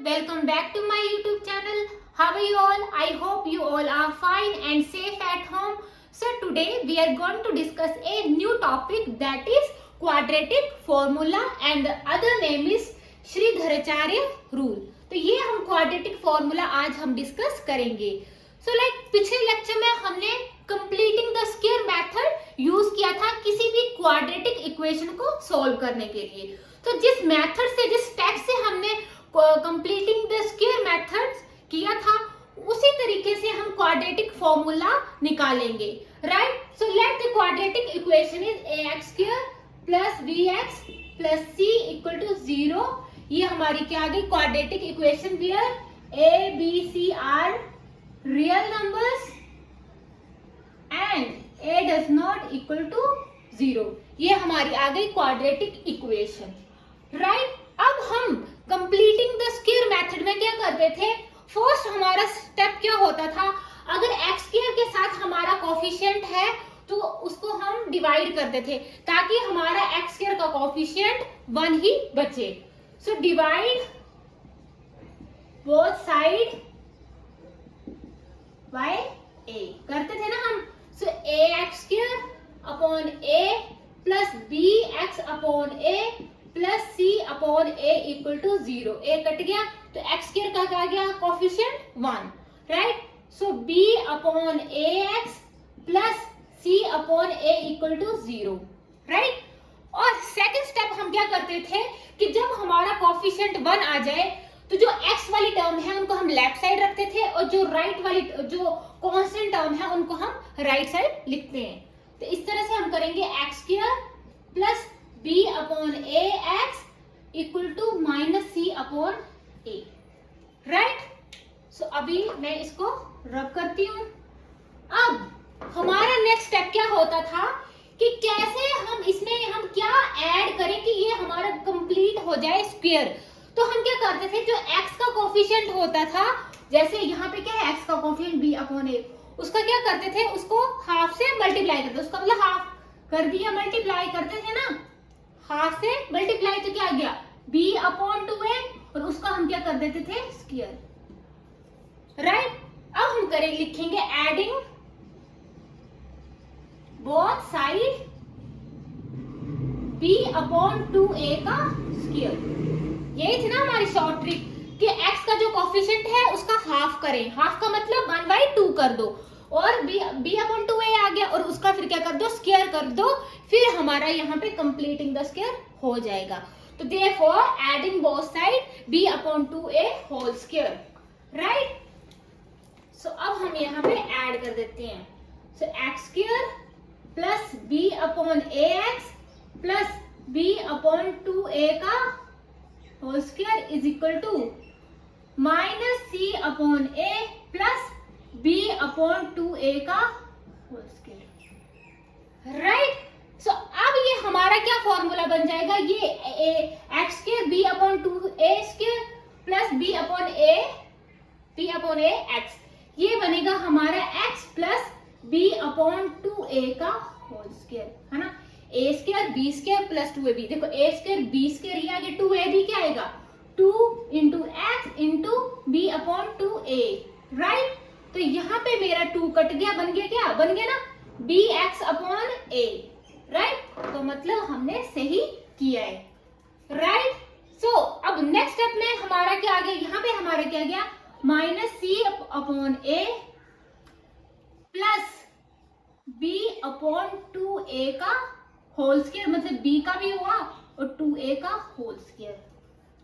welcome back to my YouTube channel. How are you all? I hope you all are fine and safe at home. So today we are going to discuss a new topic, that is quadratic formula, and the other name is Shridharacharya rule. तो ये हम quadratic formula आज हम discuss करेंगे. पिछले lecture में हमने completing the square method use किया था किसी भी क्वाड्रेटिक इक्वेशन को सॉल्व करने के लिए. तो जिस मेथड से, जिस स्टेप से हमने कंप्लीटिंग द स्क्वायर मेथड किया था, उसी तरीके से हम क्वाड्रेटिक फॉर्मूला निकालेंगे. Right. So let the quadratic equation is ax square plus bx plus c equal to 0. ये हमारी क्या आ गई quadratic equation where a b c are real numbers and a does not equal to 0. ये हमारी आ गई quadratic equation. Right. अब हम कंप्लीटिंग द स्क्वायर मेथड में क्या करते थे, फर्स्ट हमारा स्टेप क्या होता था, अगर एक्स स्क्वायर के साथ हमारा कोफिशिएंट है तो उसको हम डिवाइड करते थे ताकि हमारा एक्स स्क्वायर का कोफिशिएंट 1 ही बचे. So divide both side by a करते थे ना हम. So ax square upon a plus bx upon a plus c upon a equal to 0. a cut गया तो x स्क्वायर का क्या गया coefficient 1. Right. So b upon ax plus c upon a equal to 0. Right. और second step हम क्या करते थे कि जब हमारा कोफिशिएंट 1 आ जाए तो जो x वाली टर्म है उनको हम लेफ्ट साइड रखते थे और जो राइट वाली जो कांस्टेंट टर्म है उनको हम राइट साइड लिखते हैं. तो इस तरह से हम करेंगे x square plus b upon ax equal to minus c upon a. Right. So अभी मैं इसको रब करती हूँ. अब हमारा नेक्स्ट स्टेप क्या होता था कि कैसे हम इसमें हम क्या ऐड करें कि ये हमारा कंप्लीट हो जाए स्क्वायर. तो हम क्या करते थे, जो x का कोफिशिएंट होता था, जैसे यहाँ पे क्या है x का कोफिशिएंट b अपॉन a, उसका क्या करते थे, उसको हाफ से मल्टीप्लाई करते. उसका मतलब हाफ कर दिया, मल्टीप्लाई करते थे ना, हाफ से मल्टीप्लाई तो क्या आ गया b अपॉन 2a और उसका हम क्या कर देते थे स्क्वायर. राइट. अब हम करें लिखेंगे adding both side b upon 2a का स्क्वायर. यही थी ना हमारी शॉर्ट ट्रिक कि x का जो कोफिशिएंट है उसका हाफ करें. हाफ का मतलब 1/2 कर दो और b अपॉन 2a आ गया और उसका फिर क्या कर दो स्क्वायर कर दो. फिर हमारा यहाँ पे कंप्लीटिंग द स्क्वायर हो जाएगा. तो therefore adding both side b upon 2a whole square. Right. So अब हम यहाँ पे ऐड कर देते हैं. So x square plus b upon ax plus b upon 2a का whole square is equal to minus c upon a plus b upon 2a का whole square. Right. So अब ये हमारा क्या फॉर्मूला बन जाएगा, ये x square b upon 2a square plus b upon a x, ये बनेगा हमारा x plus b upon 2a का होल स्क्वायर, है ना. a square b square plus 2ab. देखो a स्क्वायर b स्क्वायर ये आगे 2ab क्या आएगा 2 into x into b upon 2a. Right. तो यहाँ पे मेरा 2 कट गया, बन गया क्या, बन गया ना bx अपॉन a. राइट. तो मतलब हमने सही किया है. राइट. सो अब नेक्स्ट स्टेप में हमारा क्या आ गया, यहाँ पे हमारा क्या गया minus c upon a plus b upon 2a का होल स्क्वायर, मतलब b का भी हुआ और 2a का होल स्क्वायर.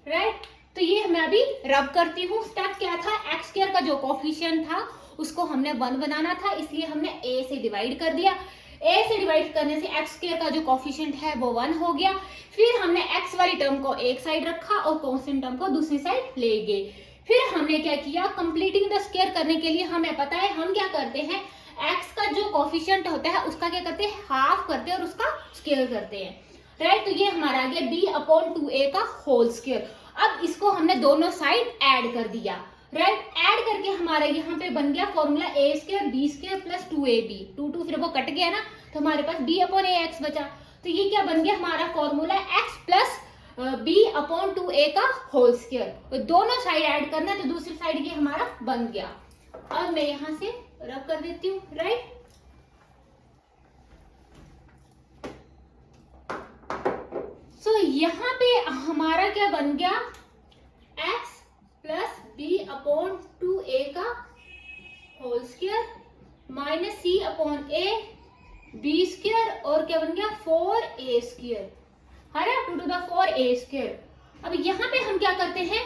राइट. तो ये मैं अभी रब करती हूँ. स्टेप क्या था, x स्क्वायर का जो कोफिशिएंट था उसको हमने 1 बनाना था, इसलिए हमने a से डिवाइड कर दिया. a से डिवाइड करने से x स्क्वायर का जो कोफिशिएंट है वो 1 हो गया. फिर हमने x वाली टर्म को एक साइड रखा और कांस्टेंट टर्म को दूसरी साइड ले गए. फिर हमने क्या किया, कंप्लीटिंग द स्क्वायर करने के लिए हमें पता है हम क्या करते हैं, x का जो कोफिशिएंट होता है उसका क्या करते हैं हाफ करते हैं और उसका स्क्वायर करते हैं. राइट. तो ये हमारा आ गया b अपॉन 2a का होल स्क्वायर. अब इसको हमने दोनों साइड ऐड कर दिया. राइट. ऐड करके हमारा यहाँ पे बन गया formula a square b square plus 2ab. 2 फिर वो कट गया ना, तो हमारे पास b अपॉन ax बचा. तो ये क्या बन गया हमारा formula x plus b upon two a का होल स्क्वायर, तो दोनों साइड ऐड करना है, तो दूसरी साइड ये हमारा बन गया। अब मैं यहां से रब कर देती हूँ, राइट। सो यहाँ पे हमारा क्या बन गया, x plus b upon two a का whole square minus c upon a b square, और क्या बन गया 4a स्क्वायर, है ना, 2 to the 4a स्क्वायर। अब यहाँ पे हम क्या करते हैं,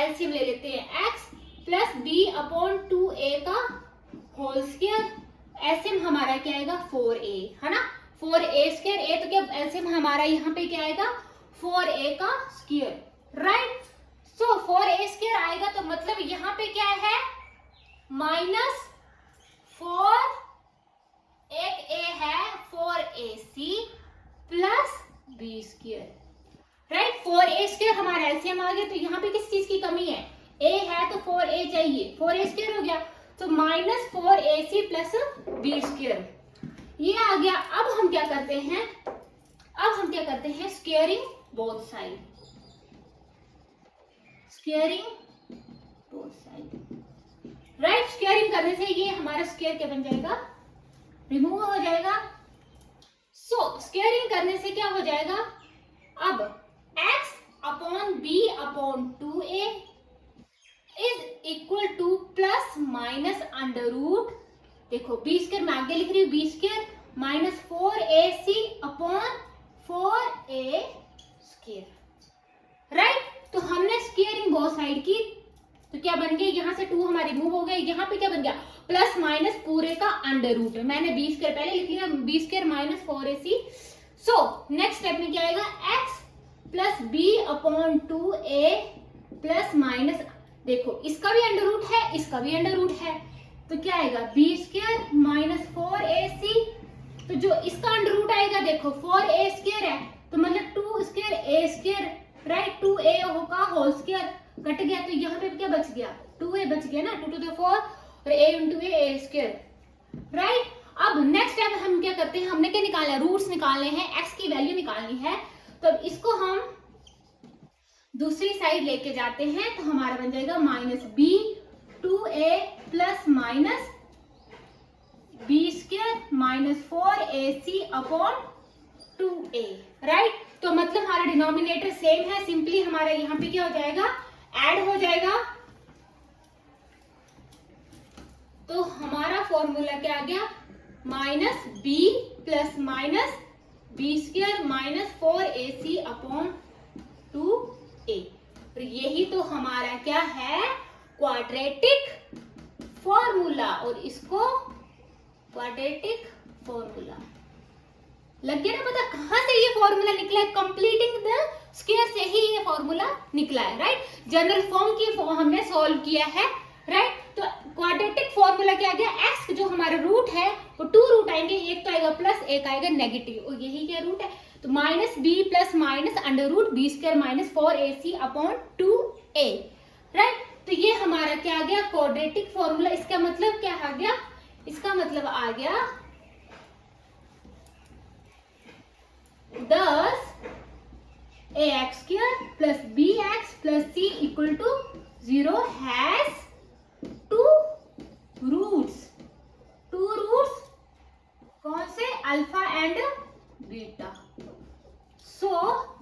एलसीएम ले लेते हैं, x plus b upon two a का होल स्क्वायर, एलसीएम हमारा क्या आएगा 4a, है ना, 4a स्क्वायर, ए तो क्या एलसीएम हमारा यहाँ पे क्या आएगा 4a का स्क्वायर, राइट। सो 4a स्क्वायर आएगा, तो मतलब यहाँ पे क्या है माइनस 4, एक a है 4ac plus b square, right. 4a square हमारा एलसीएम आ गया, तो यहाँ पे किस चीज की कमी है, a है तो 4a चाहिए, 4a स्क्वायर हो गया, तो minus 4ac plus b square, ये आ गया। अब हम क्या करते हैं, squaring both side, squaring both side, right. Squaring करने से ये हमारा स्क्वायर क्या बन जाएगा, रिमूव हो जाएगा। सो स्क्वायरिंग करने से क्या हो जाएगा, अब x upon b upon two a is equal to plus minus under root, देखो बी स्क्वायर मैं आगे लिख रही हूँ, b square minus 4ac upon 4a square, right. तो हमने स्क्वायरिंग बोथ साइड की, तो क्या बन गया, यहाँ से 2 हमारे रिमूव हो गए, यहाँ पे क्या बन गया प्लस माइनस पूरे का अंडर रूट, मैंने बी स्क्वायर पहले लिख लिया, b square minus 4ac। So next step में क्या आएगा, x plus b upon 2a plus minus, देखो इसका भी अंडर रूट है, इसका भी अंडर रूट है, तो क्या आएगा बी स्क्वायर माइनस 4ac, तो जो इसका अंडर रूट आएगा देखो 4a स्क्वायर है, तो मतलब 2 square a square, right, 2a का होल स्क्वायर कट गया, तो यहाँ पे क्या बच गया 2a बच गया ना, 2 to the 4 और a into a square, right. अब नेक्स्ट स्टेप हम क्या करते हैं, हमने क्या निकाला है, रूट्स निकालने हैं, x की वैल्यू निकालनी है, तो अब इसको हम दूसरी साइड लेके जाते हैं, तो हमारा बन जाएगा minus b 2a plus minus b square minus 4ac upon 2a, right. तो मतलब हमारा डिनोमिनेटर सेम है, सिंपली हमारा यहाँ पे क्या हो जाएगा, ऐड हो जाएगा, तो हमारा फॉर्मूला क्या आ गया, minus b plus minus b square minus 4ac upon 2a, और यही तो हमारा क्या है क्वाड्रेटिक फॉर्मूला, और इसको क्वाड्रेटिक फॉर्मूला लग गया ना पता, कहां से ये फॉर्मूला निकला है, कंप्लीटिंग द स्क्वायर से ही ये फॉर्मूला निकला है, राइट। जनरल फॉर्म की हमने सॉल्व किया है, राइट। तो क्वाड्रेटिक फॉर्मूला क्या आ गया, x जो हमारा रूट है वो 2 रूट आएंगे, एक तो आएगा प्लस एक आएगा नेगेटिव, और यही क्या रूट है, तो minus b plus minus under root b square minus 4ac upon 2a, right. तो ये हमारा क्या आ गया क्वाड्रेटिक फॉर्मूला, इसका मतलब क्या आ गया, इसका मतलब आ गया thus ax square plus bx plus c equal to 0 has two roots कौन से, alpha and beta. So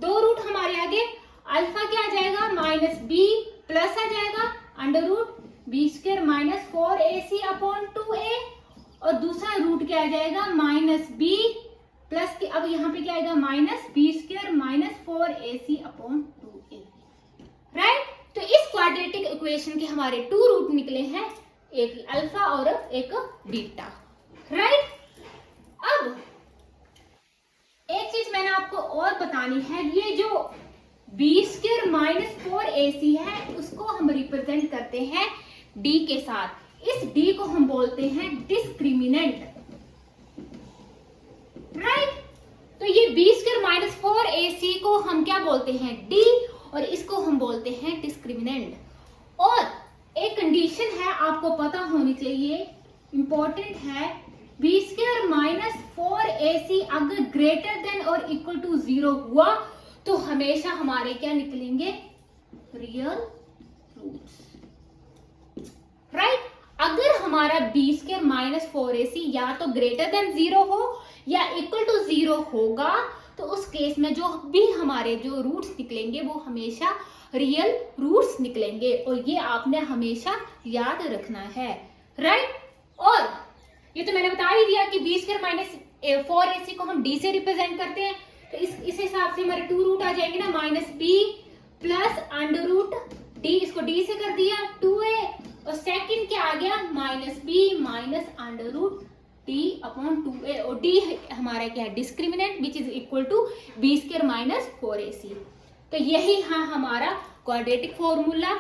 2 root हमारे आगे, अल्फा क्या आ जाएगा माइनस b प्लस आ जाएगा under root b square minus 4ac upon 2a, और दूसरा रूट क्या आ जाएगा माइनस b प्लस के, अब यहाँ पे क्या आएगा minus b square minus 4ac upon 2a, right. तो इस क्वाड्रेटिक इक्वेशन के हमारे 2 रूट निकले हैं, एक अल्फा और एक बीटा, राइट। अब एक चीज मैंने आपको और बतानी है, ये जो b स्क्वायर माइनस 4ac है उसको हम रिप्रेजेंट करते हैं d के साथ, इस d को हम बोलते हैं डिस्क्रिमिनेंट, राइट। तो ये b स्क्वायर माइनस 4ac को हम क्या बोलते हैं d, और इसको हम बोलते हैं डिस्क्रिमिनेंट। और एक कंडीशन है आपको पता होनी चाहिए, इंपॉर्टेंट है, b स्क्वायर माइनस 4ac अगर ग्रेटर देन और इक्वल टू 0 हुआ तो हमेशा हमारे क्या निकलेंगे, रियल रूट्स, राइट। अगर हमारा बी स्क्वायर माइनस 4ac या तो ग्रेटर देन 0 हो या इक्वल टू 0 होगा, तो उस केस में जो भी हमारे जो रूट्स निकलेंगे वो हमेशा रियल रूट्स निकलेंगे, और ये आपने हमेशा याद रखना है, राइट। और ये तो मैंने बता ही दिया कि बी स्क्वायर माइनस 4ac को हम डी से रिप्रेजेंट करते हैं, तो इस हिसाब से हमारे 2 रूट आ जाएंगे ना, minus b plus under root d, इसको डी से कर दिया 2a, और सेकंड क्या आ गया, minus b minus under root d upon 2a, और डी हमारा क्या है, discriminant which is equal to b square minus 4ac। तो यही हाँ हमारा क्वाड्रेटिक फॉर्मूला,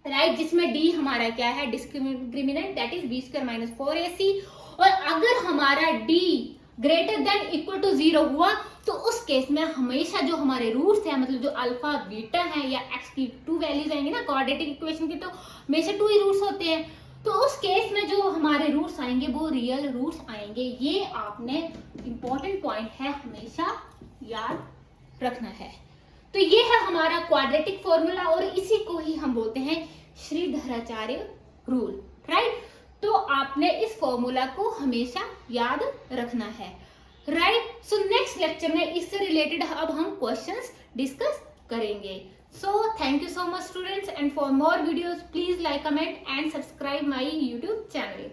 राइट, जिसमें डी हमारा क्या है, discriminant that is b square minus 4ac। और अगर हमारा d greater than equal to 0 हुआ, तो उस केस में हमेशा जो हमारे रूट्स हैं, मतलब जो अल्फा बीटा है या एक्स की 2 वैल्यूज आएंगी ना क्वाड्रेटिक इक्वेशन की, तो हमेशा 2 ही रूट्स होते हैं, तो उस केस में जो हमारे रूट्स आएंगे वो रियल रूट्स आएंगे। ये आपने इंपॉर्टेंट पॉइंट है, हमेशा याद रखना है। तो ये है हमारा क्वाड्रेटिक फॉर्मूला, और इसी को ही हम बोलते हैं श्रीधराचार्य रूल, राइट। तो आपने इस फॉर्मूला को हमेशा याद रखना है, राइट। सो नेक्स्ट लेक्चर में इससे रिलेटेड अब हम क्वेश्चंस डिस्कस करेंगे। So thank you so much students, and for more videos please like, comment and subscribe my YouTube channel.